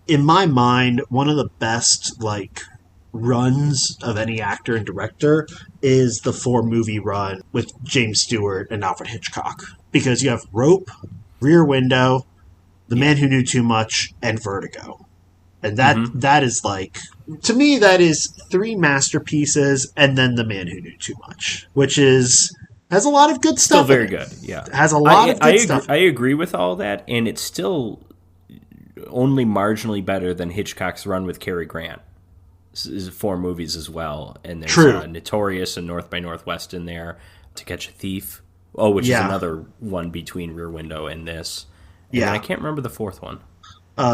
in my mind, one of the best, like, runs of any actor and director is the 4-movie run with James Stewart and Alfred Hitchcock. Because you have Rope, Rear Window, The Man Who Knew Too Much, and Vertigo. And that is like, to me, that is 3 masterpieces, and then The Man Who Knew Too Much, which has a lot of good stuff. Still very good, yeah. Has a lot of good stuff. I agree with all that, and it's still only marginally better than Hitchcock's run with Cary Grant. This is 4 movies as well, and there's Notorious and North by Northwest in there, To Catch a Thief, which is another one between Rear Window and this. And I can't remember the 4th one.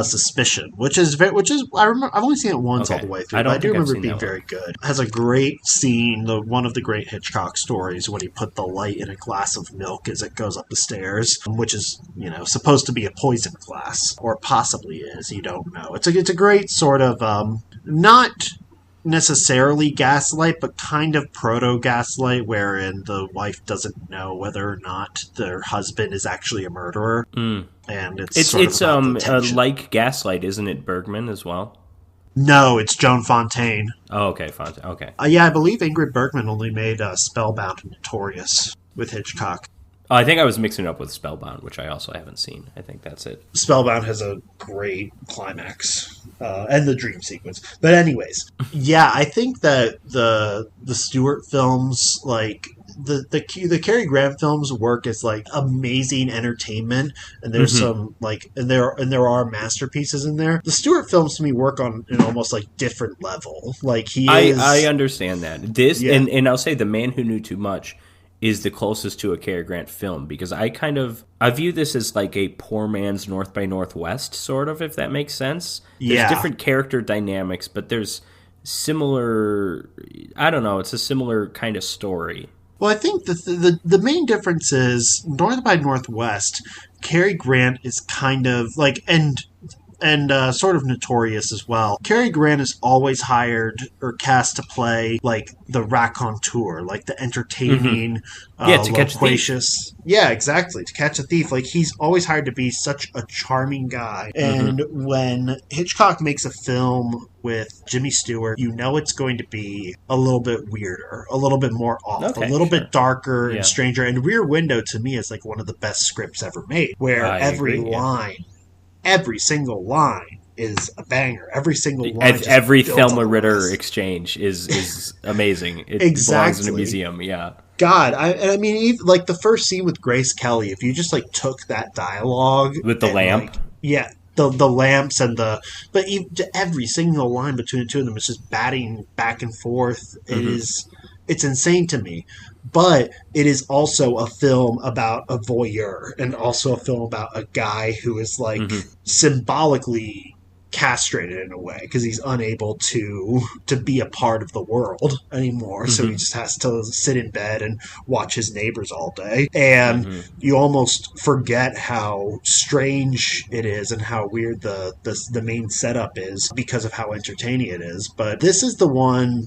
Suspicion, which is I remember I've only seen it once all the way through, but I do remember it being very good. It has a great scene, one of the great Hitchcock stories, when he put the light in a glass of milk as it goes up the stairs, which is, supposed to be a poison glass, or possibly is, you don't know. It's a great sort of not necessarily gaslight, but kind of proto-gaslight, wherein the wife doesn't know whether or not their husband is actually a murderer. And it's like Gaslight, isn't it? Bergman as well. No, it's Joan Fontaine. Oh, okay, Fontaine. Okay. I believe Ingrid Bergman only made Spellbound and Notorious with Hitchcock. I think I was mixing it up with Spellbound, which I also haven't seen. I think that's it. Spellbound has a great climax and the dream sequence. But anyways, I think that the Stewart films, like the Cary Grant films, work as like amazing entertainment, and there's some like and there are masterpieces in there. The Stewart films to me work on an almost like different level. Like I understand that and I'll say The Man Who Knew Too Much is the closest to a Cary Grant film, because I view this as like a poor man's North by Northwest, sort of, if that makes sense. There's different character dynamics, but there's similar, I don't know, it's a similar kind of story. Well, I think the main difference is North by Northwest, Cary Grant is kind of like, and sort of Notorious as well. Cary Grant is always hired or cast to play like the raconteur, like the entertaining, to catch a thief. Yeah, exactly. To Catch a Thief. Like, he's always hired to be such a charming guy. And when Hitchcock makes a film with Jimmy Stewart, it's going to be a little bit weirder, a little bit more off, a little bit darker and stranger. And Rear Window, to me, is like one of the best scripts ever made, where every single line is a banger. Every single line. Every Thelma Ritter exchange is amazing. It belongs in a museum. Yeah. God, I mean, even, like the first scene with Grace Kelly, if you just like took that dialogue with the lamp, the lamps and but even every single line between the two of them is just batting back and forth. It's insane to me. But it is also a film about a voyeur, and also a film about a guy who is like symbolically castrated in a way, because he's unable to be a part of the world anymore. So he just has to sit in bed and watch his neighbors all day. And you almost forget how strange it is and how weird the main setup is because of how entertaining it is. But this is the one